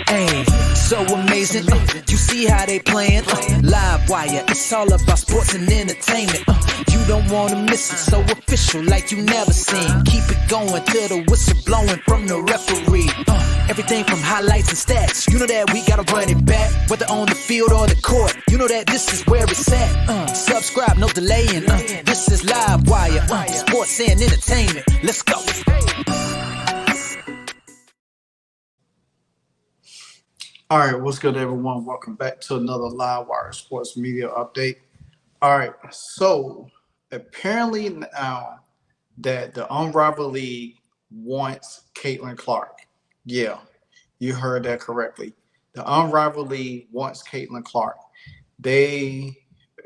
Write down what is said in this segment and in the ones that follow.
Hey, so amazing. You see how they playing? Live wire, it's all about sports and entertainment. You don't wanna miss it, so official like you never seen. Keep it going till the whistle blowing from the referee. Everything from highlights and stats. You know that we gotta run it back, whether on the field or the court. You know that this is where it's at. Subscribe, no delaying. This is Live Wire, sports and entertainment. Let's go. All right, what's good, everyone? Welcome back to another Live Wire Sports Media Update. All right, so apparently now that the Unrivaled League wants Caitlin Clark. Yeah, you heard that correctly. The Unrivaled League wants Caitlin Clark. They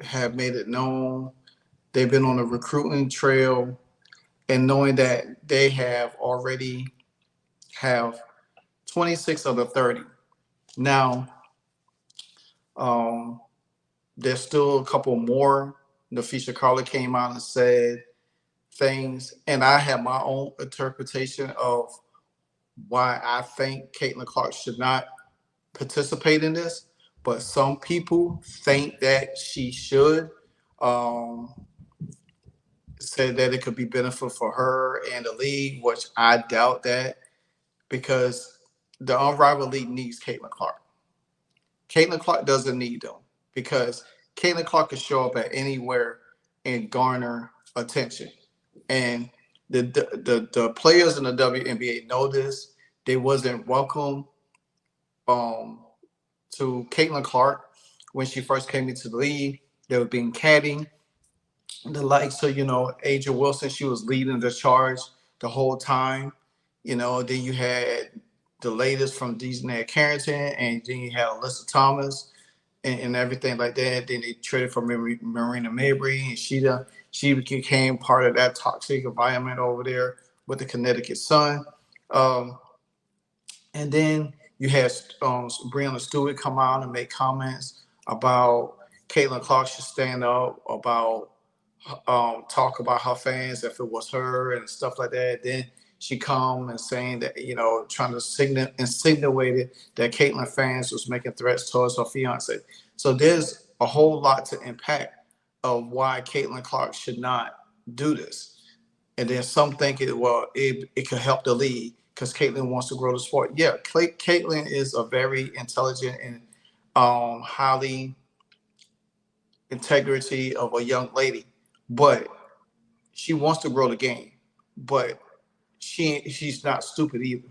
have made it known. They've been on a recruiting trail, and knowing that they have already have 26 of the 30. Now, there's still a couple more. Nafisa Collier came out and said things, and I have my own interpretation of why I think Caitlin Clark should not participate in this. But some people think that she should. Said that it could be beneficial for her and the league, which I doubt that, because the Unrivaled League needs Caitlin Clark. Caitlin Clark doesn't need them, because Caitlin Clark can show up at anywhere and garner attention. And the players in the WNBA know this. They wasn't welcome to Caitlin Clark when she first came into the league. They were being catty. The likes of, Aja Wilson, she was leading the charge the whole time. Then you had the latest from Dejanay Carrington, and then you had Alyssa Thomas and everything like that. Then they traded for Marina Mabrey, and she became part of that toxic environment over there with the Connecticut Sun. And then you had Breanna Stewart come out and make comments about Caitlin Clark should stand up, about talk about her fans if it was her and stuff like that. Then she come and saying that, trying to insinuated that Caitlin fans was making threats towards her fiance. So there's a whole lot to impact of why Caitlin Clark should not do this. And then some think it could help the league because Caitlin wants to grow the sport. Yeah, Caitlin is a very intelligent and highly integrity of a young lady, but she wants to grow the game. But she's not stupid either.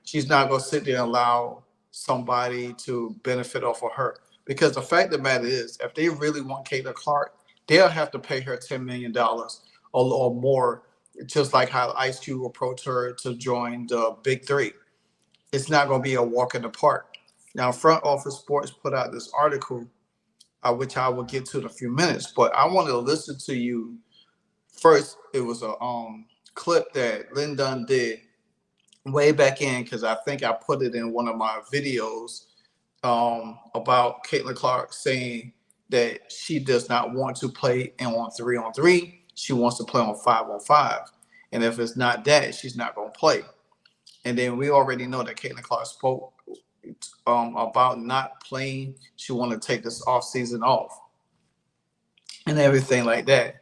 She's not going to sit there and allow somebody to benefit off of her. Because the fact of the matter is, if they really want Caitlin Clark, they'll have to pay her $10 million or more, just like how Ice Cube approached her to join the Big Three. It's not going to be a walk in the park. Now, Front Office Sports put out this article, which I will get to in a few minutes, but I wanted to listen to you. First, it was a clip that Lynn Dunn did way back in, because I think I put it in one of my videos about Caitlin Clark saying that she does not want to play on 3-on-3. She wants to play on 5-on-5. And if it's not that, she's not going to play. And then we already know that Caitlin Clark spoke about not playing. She wanted to take this off season off and everything like that.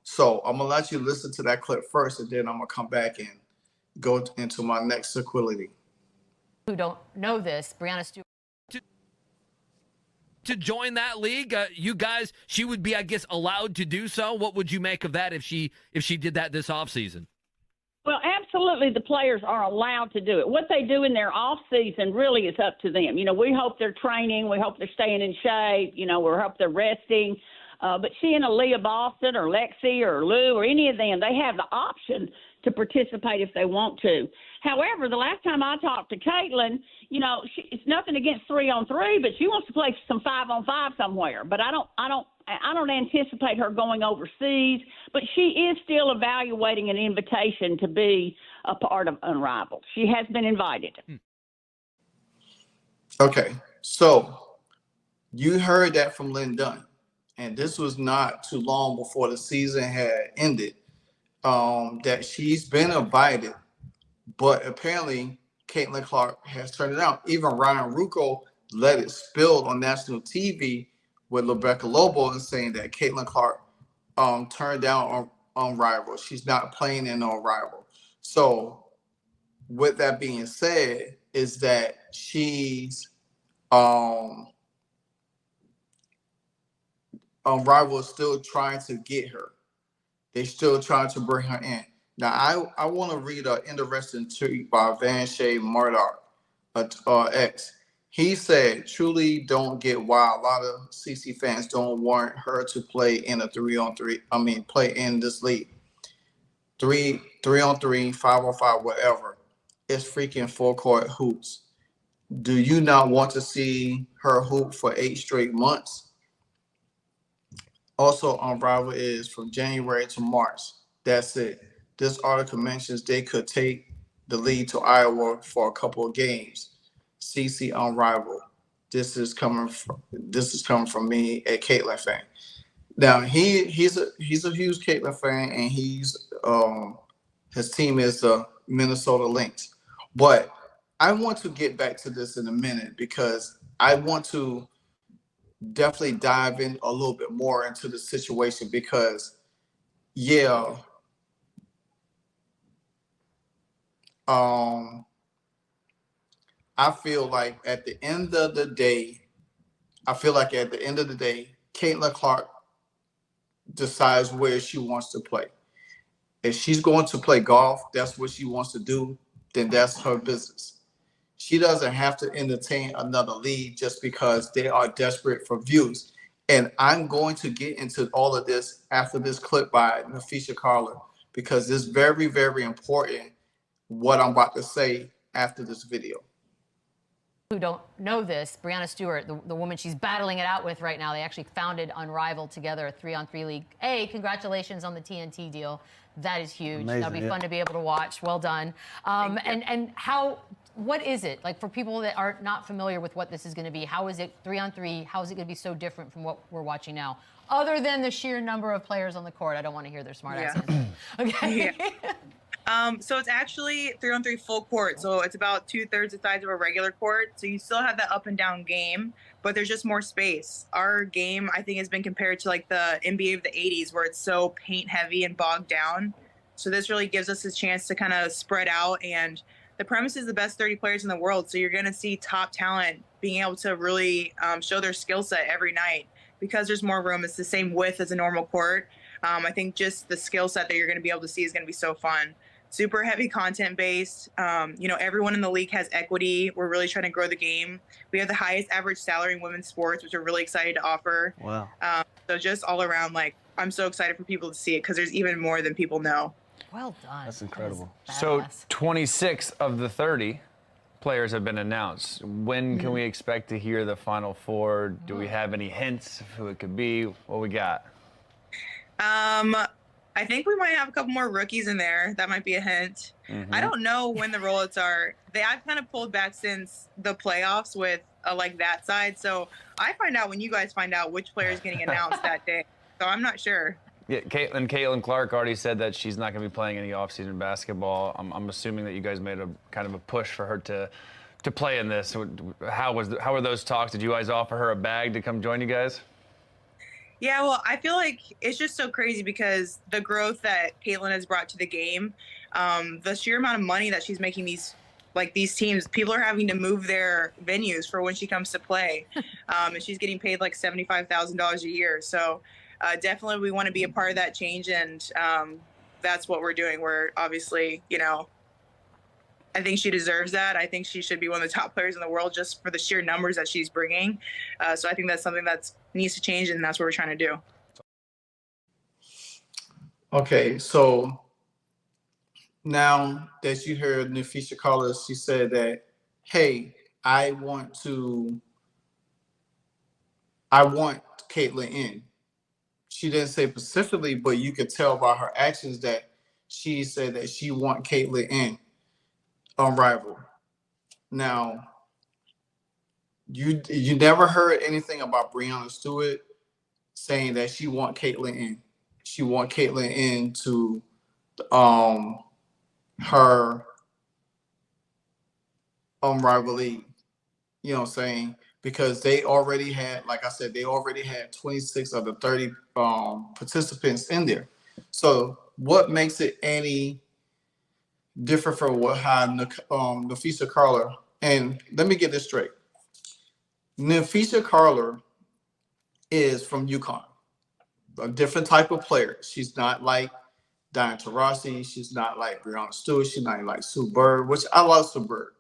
So I'm gonna let you listen to that clip first, and then I'm gonna come back and go into my next sequelity. Who don't know this, Breanna Stewart to join that league, you guys, she would be, I guess, allowed to do so. What would you make of that if she did that this offseason? Well, absolutely, the players are allowed to do it. What they do in their off season really is up to them. We hope they're training, we hope they're staying in shape, we hope they're resting. But she and Aaliyah Boston or Lexi or Lou or any of them, they have the option to participate if they want to. However, the last time I talked to Caitlin, it's nothing against 3-on-3, but she wants to play some 5-on-5 somewhere. But I don't anticipate her going overseas. But she is still evaluating an invitation to be a part of Unrivaled. She has been invited. Okay, so you heard that from Lynn Dunn. And this was not too long before the season had ended, that she's been invited, but apparently Caitlin Clark has turned it down. Even Ryan Rucco let it spill on national TV with Rebecca Lobo and saying that Caitlin Clark turned down on Rival. She's not playing in on Rival. So with that being said, is that she's Rival is still trying to get her. They're still trying to bring her in. Now, I want to read an interesting tweet by Van Shay Murdoch, X. He said, truly don't get why a lot of CC fans don't want her to play in a 3-on-3. I mean, play in this league. 3-on-3, 5-on-5, whatever. It's freaking full court hoops. Do you not want to see her hoop for 8 straight months? Also on Rival is from January to March. That's it. This article mentions they could take the lead to Iowa for a couple of games. CC on Rival. This is coming from me, a Caitlin fan. Now he's a huge Caitlin fan, and his team is the Minnesota Lynx. But I want to get back to this in a minute because I want to definitely dive in a little bit more into the situation because, I feel like at the end of the day, Caitlin Clark decides where she wants to play. If she's going to play golf, that's what she wants to do, then that's her business. She doesn't have to entertain another league just because they are desperate for views. And I'm going to get into all of this after this clip by Nafisa Collier because it's very, very important what I'm about to say after this video. Who don't know this, Breanna Stewart, the woman she's battling it out with right now, they actually founded Unrivaled together, a 3-on-3 league. Congratulations on the TNT deal. That is huge. Amazing, That'll be fun to be able to watch. Well done. And what is it like for people that are not familiar with what this is going to be? How is it 3-on-3? How is it going to be so different from what we're watching now? Other than the sheer number of players on the court, I don't want to hear their smart ass answers. Okay. Yeah. So it's actually 3-on-3 full court. So it's about 2/3 the size of a regular court. So you still have that up and down game, but there's just more space. Our game, I think, has been compared to like the NBA of the 80s where it's so paint heavy and bogged down. So this really gives us a chance to kind of spread out, and the premise is the best 30 players in the world. So you're going to see top talent being able to really show their skill set every night because there's more room. It's the same width as a normal court. I think just the skill set that you're going to be able to see is going to be so fun. Super heavy content based. Everyone in the league has equity. We're really trying to grow the game. We have the highest average salary in women's sports, which we're really excited to offer. Wow. So just all around, I'm so excited for people to see it because there's even more than people know. Well done. That's incredible. So 26 of the 30 players have been announced. When can we expect to hear the final 4? Do we have any hints of who it could be? What we got? I think we might have a couple more rookies in there. That might be a hint. I don't know when the rollouts are. I've kind of pulled back since the playoffs with that side. So I find out when you guys find out which player is getting announced that day. So I'm not sure. Yeah, Caitlin Clark already said that she's not going to be playing any offseason basketball. I'm assuming that you guys made a kind of a push for her to play in this. How were those talks? Did you guys offer her a bag to come join you guys? Yeah, well, I feel like it's just so crazy because the growth that Caitlin has brought to the game, the sheer amount of money that she's making these teams, people are having to move their venues for when she comes to play. And she's getting paid like $75,000 a year. So definitely we want to be a part of that change. And that's what we're doing. We're obviously, I think she deserves that. I think she should be one of the top players in the world just for the sheer numbers that she's bringing. So I think that's something that needs to change, and that's what we're trying to do. Okay, so now that you heard Nafisa Collier, she said that, hey, I want Caitlin in. She didn't say specifically, but you could tell by her actions that she said that she want Caitlin in. Unrivaled. Now, you never heard anything about Breanna Stewart saying that she want Caitlin in. She want Caitlin into her Unrivaled League. You know what I'm saying? Because they already had, like I said, they already had 26 of the 30 participants in there. So what makes it any different from what how Nafisa Carter, and let me get this straight. Nafisa Carter is from UConn, a different type of player. She's not like Diane Taurasi. She's not like Breonna Stewart. She's not like Sue Bird, which I love Sue Bird.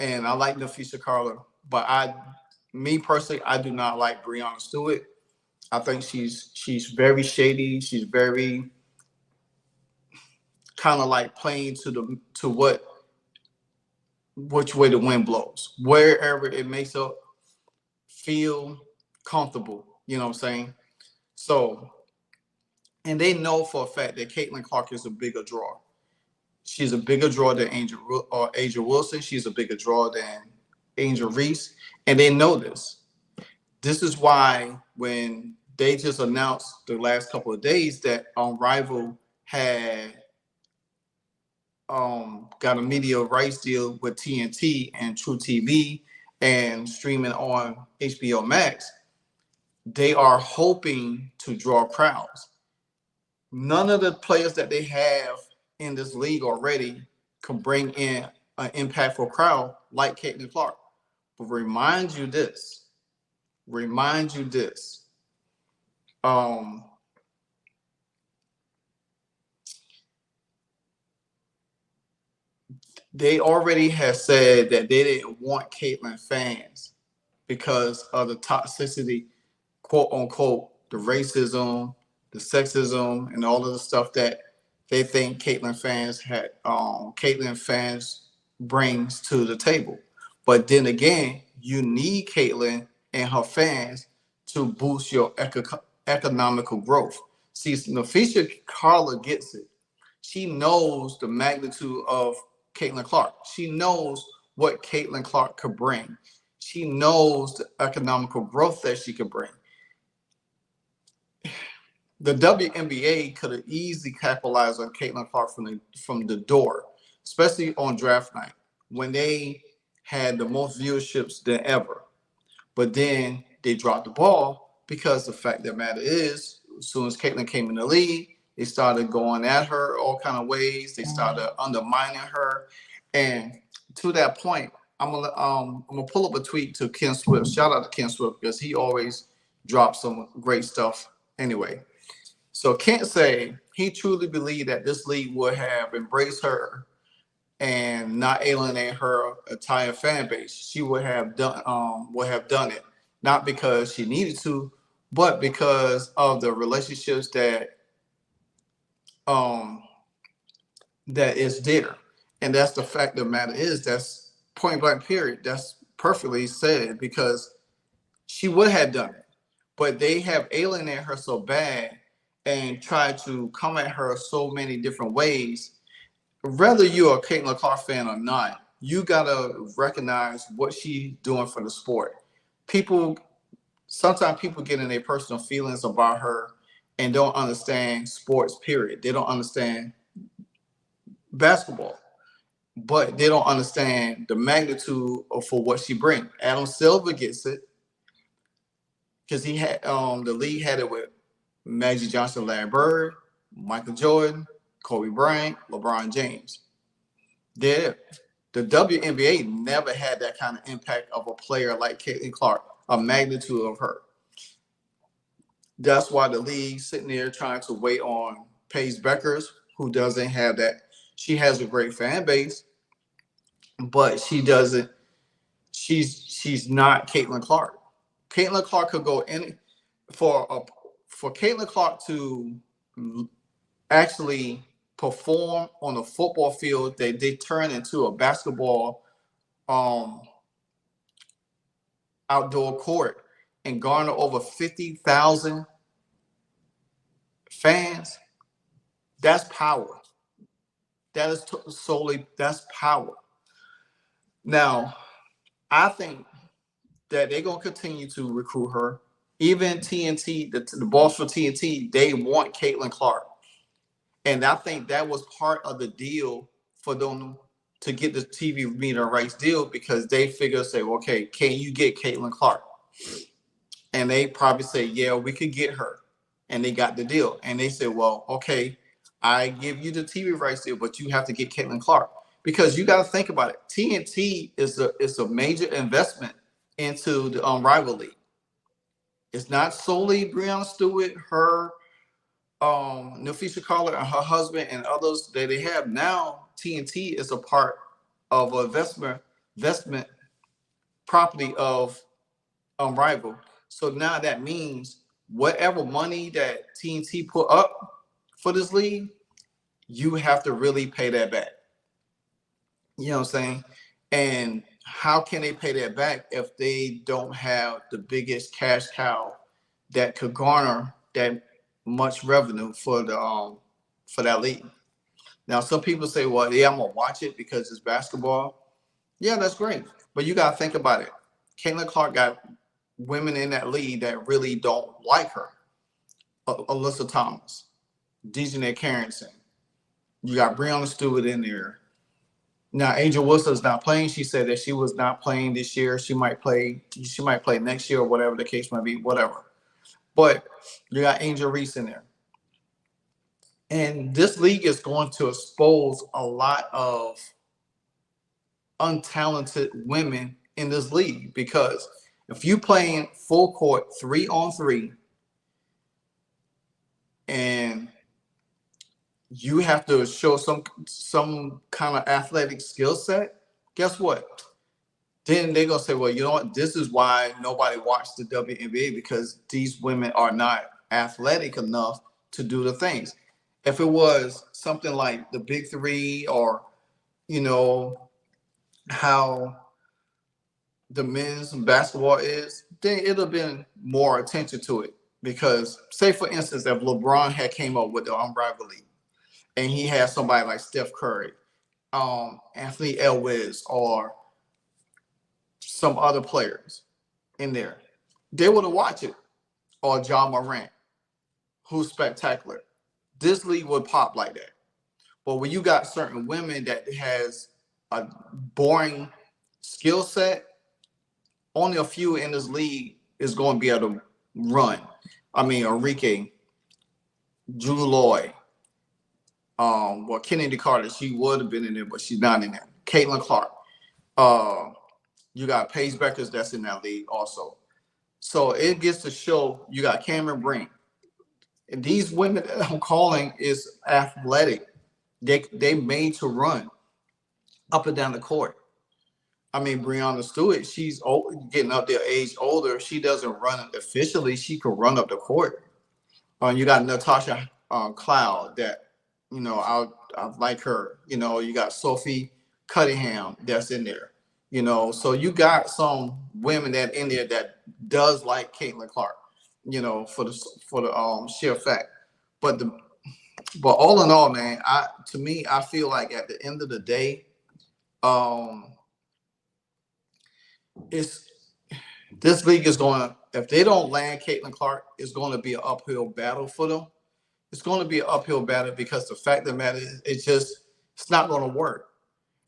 And I like Nafisa Carter, but me personally, I do not like Breonna Stewart. I think she's very shady. She's very kind of like playing to which way the wind blows, wherever it makes her feel comfortable. You know what I'm saying? So, and they know for a fact that Caitlin Clark is a bigger draw. She's a bigger draw than Asia Wilson. She's a bigger draw than Angel Reese. And they know this. This is why when they just announced the last couple of days that Unrivaled had got a media rights deal with TNT and True TV and streaming on HBO Max, they are hoping to draw crowds. None of the players that they have in this league already can bring in an impactful crowd like Caitlin Clark. But remind you this. They already have said that they didn't want Caitlin fans because of the toxicity, quote unquote, the racism, the sexism, and all of the stuff that they think Caitlin fans brings to the table. But then again, you need Caitlin and her fans to boost your economical growth. See, Nafisa Carter gets it. She knows the magnitude of Caitlin Clark. She knows what Caitlin Clark could bring. She knows the economical growth that she could bring. The WNBA could have easily capitalized on Caitlin Clark from the door, especially on draft night when they had the most viewerships than ever. But then they dropped the ball because the fact of the matter is, as soon as Caitlin came in the league, they started going at her all kind of ways. They started undermining her, and to that point, I'm gonna pull up a tweet to Ken Swift. Shout out to Ken Swift because he always drops some great stuff. Anyway. So Kent say he truly believed that this league would have embraced her and not alienate her entire fan base. She would have done it, not because she needed to, but because of the relationships that is there. And that's the fact of the matter is, that's point blank period. That's perfectly said, because she would have done it. But they have alienated her so bad and try to come at her so many different ways. Whether you're a Caitlin Clark fan or not, you gotta recognize what she's doing for the sport. Sometimes people get in their personal feelings about her and don't understand sports, period. They don't understand basketball, but they don't understand the magnitude for what she brings. Adam Silver gets it because he had the league had it with Magic Johnson, Larry Bird, Michael Jordan, Kobe Bryant, LeBron James. The WNBA never had that kind of impact of a player like Caitlin Clark, a magnitude of her. That's why the league sitting there trying to wait on Paige Beckers, who doesn't have that. She has a great fan base, but she doesn't. She's not Caitlin Clark. Caitlin Clark could go in for Caitlin Clark to actually perform on a football field that they turn into a basketball outdoor court and garner over 50,000 fans. That's power. That is that's power. Now, I think that they're going to continue to recruit her. Even TNT, the boss for TNT, they want Caitlin Clark. And I think that was part of the deal for them to get the TV meter rights deal because they figure, say, well, okay, can you get Caitlin Clark? And they probably say, yeah, we could get her. And they got the deal. And they said, well, okay, I give you the TV rights deal, but you have to get Caitlin Clark. Because you got to think about it. TNT is a major investment into the Unrivaled League. It's not solely Breonna Stewart, her, Nafisa Collier, and her husband, and others that they have. Now TNT is a part of an investment property of Unrivaled. So now that means whatever money that TNT put up for this league, you have to really pay that back. You know what I'm saying? And how can they pay that back if they don't have the biggest cash cow that could garner that much revenue for that league? Now, some people say, well, yeah, I'm gonna watch it because it's basketball. Yeah, that's great. But you gotta think about it. Caitlin Clark got women in that league that really don't like her. Alyssa Thomas, Dejanay Carrington. You got Breonna Stewart in there. Now, Angel Wilson's not playing. She said that she was not playing this year. She might play next year or whatever the case might be, whatever. But you got Angel Reese in there. And this league is going to expose a lot of untalented women in this league because if you playing full court 3-on-3 and you have to show some kind of athletic skill set, guess what? Then they're going to say, well, you know what? This is why nobody watched the WNBA because these women are not athletic enough to do the things. If it was something like the Big Three or, you know, how the men's basketball is, then it'd have been more attention to it. Because, say, for instance, if LeBron had came up with the Unrivaled League and he had somebody like Steph Curry, Anthony Edwards, or some other players in there, they would have watched it. Or John Morant, who's spectacular. This league would pop like that. But when you got certain women that has a boring skill set, only a few in this league is going to be able to run. I mean, Enrique, Drew Lloyd, well, Kennedy Carter, she would have been in there, but she's not in there. Caitlin Clark. You got Paige Beckers that's in that league also. So it gets to show you got Cameron Brink. And these women that I'm calling is athletic. They made to run up and down the court. I mean, Breonna Stewart, she's getting up there, age older. She doesn't run officially. She could run up the court. You got Natasha Cloud that, you know, I like her. You know, you got Sophie Cunningham that's in there. You know, so you got some women that in there that does like Caitlin Clark. You know, for the sheer fact. But all in all, man, to me, I feel like at the end of the day, this league is going to, if they don't land Caitlin Clark, it's going to be an uphill battle for them. It's going to be an uphill battle because the fact of the matter is, it's not going to work.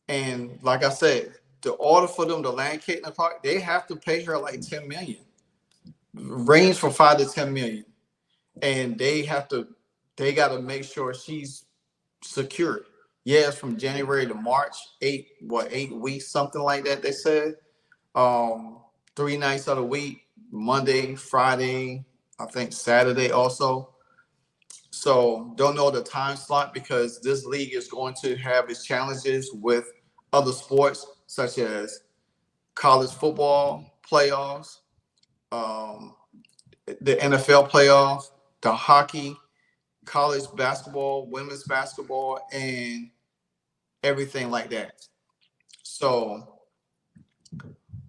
And like I said, the order for them to land Caitlin Clark, they have to pay her like $10 million. Range from $5 to $10 million. And they got to make sure she's secured. Yeah, it's from January to March, 8 weeks, something like that, they said. 3 nights of the week, Monday, Friday, I think Saturday also. So don't know the time slot because this league is going to have its challenges with other sports such as college football playoffs, the NFL playoffs, the hockey, college basketball, women's basketball, and everything like that. So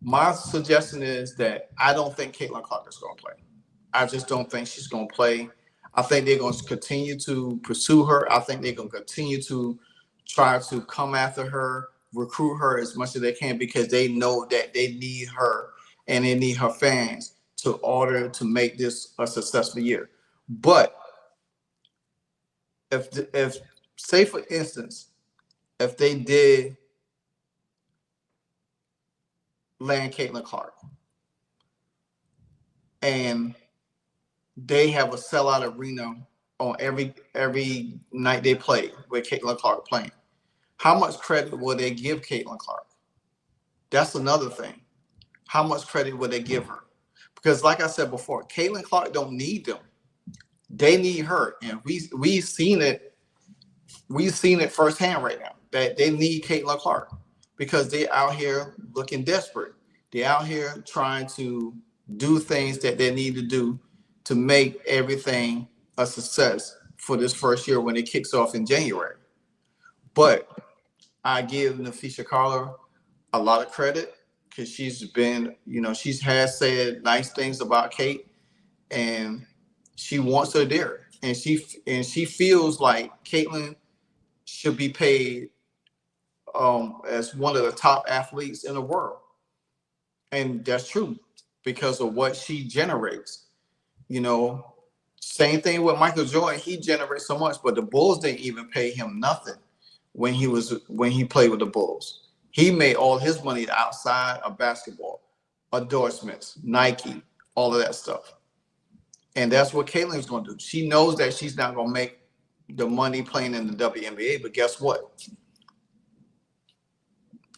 my suggestion is that I don't think Caitlin Clark is going to play. I just don't think she's going to play. I think they're going to continue to pursue her. I think they're going to continue to try to come after her, recruit her as much as they can because they know that they need her and they need her fans to order to make this a successful year. But if say for instance, if they did land Caitlin Clark. And they have a sellout arena on every night they play with Caitlin Clark playing. How much credit will they give Caitlin Clark? That's another thing. How much credit will they give her? Because like I said before, Caitlin Clark don't need them. They need her. And we've seen it. We've seen it firsthand right now that they need Caitlin Clark because they're out here looking desperate. They're out here trying to do things that they need to do to make everything a success for this first year when it kicks off in January. But I give Nafisa Collier a lot of credit because she's been, she has said nice things about Cait, and she wants her there, and she feels like Caitlin should be paid as one of the top athletes in the world, and that's true because of what she generates. Same thing with Michael Jordan. He generates so much, but the Bulls didn't even pay him nothing when he played with the Bulls. He made all his money outside of basketball, endorsements, Nike, all of that stuff. And that's what Caitlin's going to do. She knows that she's not going to make the money playing in the WNBA, but guess what?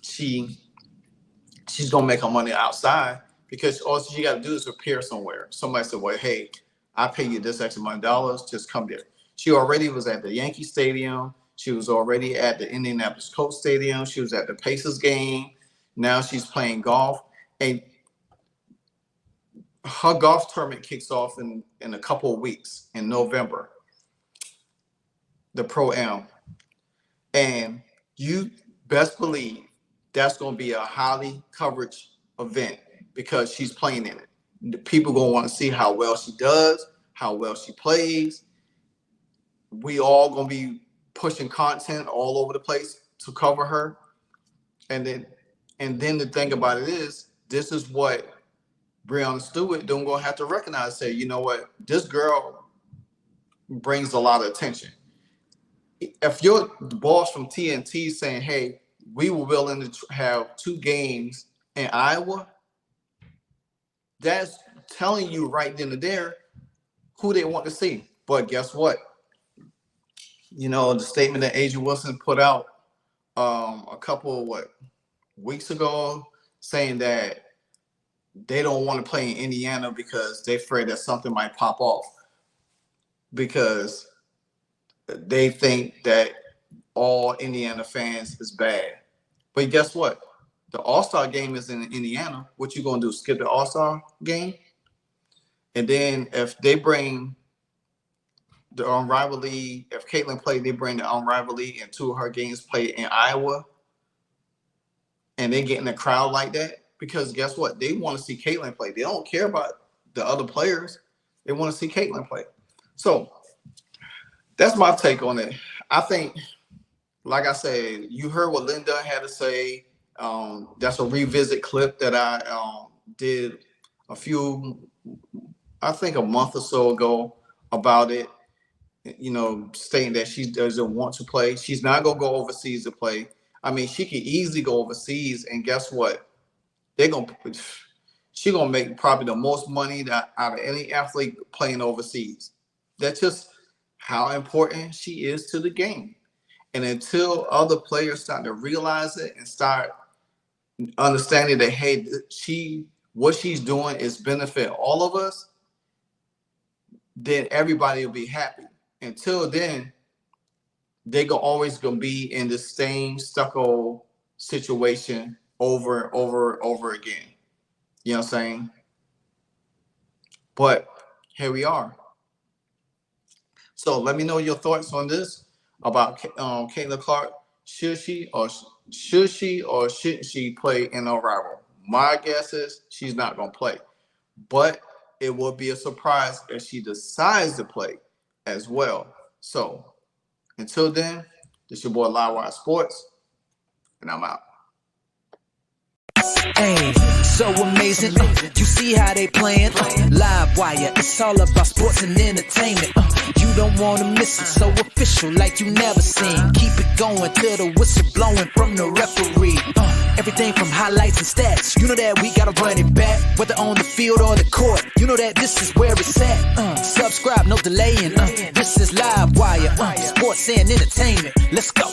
She's going to make her money outside because all she got to do is appear somewhere. Somebody said, well, hey, I pay you this X amount of dollars, just come there. She already was at the Yankee Stadium. She was already at the Indianapolis Colts Stadium. She was at the Pacers game. Now she's playing golf. And her golf tournament kicks off in a couple of weeks in November, the Pro-Am. And you best believe that's going to be a highly coverage event because she's playing in it. The people going to want to see how well she does, how well she plays. We all going to be pushing content all over the place to cover her. And then the thing about it is, this is what Breonna Stewart don't gonna have to recognize, say, you know what, this girl brings a lot of attention. If you're the boss from TNT saying, hey, we were willing to have 2 games in Iowa, that's telling you right then and there who they want to see. But guess what? The statement that Adrian Wilson put out a couple of weeks ago, saying that they don't want to play in Indiana because they're afraid that something might pop off because they think that all Indiana fans is bad. But guess what? The All-Star game is in Indiana. What you going to do, skip the All-Star game? And then if they bring the Unrivaled League, if Caitlin played, they bring the Unrivaled League and 2 of her games played in Iowa, and they get in a crowd like that, because guess what? They want to see Caitlin play. They don't care about the other players. They want to see Caitlin play. So that's my take on it. I think, like I said, you heard what Linda had to say. That's a revisit clip that I did a month or so ago about it, stating that she doesn't want to play. She's not going to go overseas to play. I mean, she could easily go overseas, and guess what? She's going to make probably the most money out of any athlete playing overseas. That's just how important she is to the game. And until other players start to realize it and start understanding that, hey, what she's doing is benefit all of us, then everybody will be happy. Until then, they're always going to be in the same stucco situation over and over again. You know what I'm saying? But here we are. So let me know your thoughts on this about Caitlin Clark. Should she or shouldn't she play in a rival? My guess is she's not going to play. But it will be a surprise if she decides to play as well. So until then, this is your boy Livewire Sports, and I'm out. Hey, so amazing. You see how they playing? Live wire, it's all about sports and entertainment. You don't wanna miss it, so official like you never seen. Keep it going till the whistle blowing from the referee. Everything from highlights and stats, you know that we gotta run it back. Whether on the field or the court, you know that this is where it's at. Subscribe, no delaying. This is Live Wire, sports and entertainment. Let's go.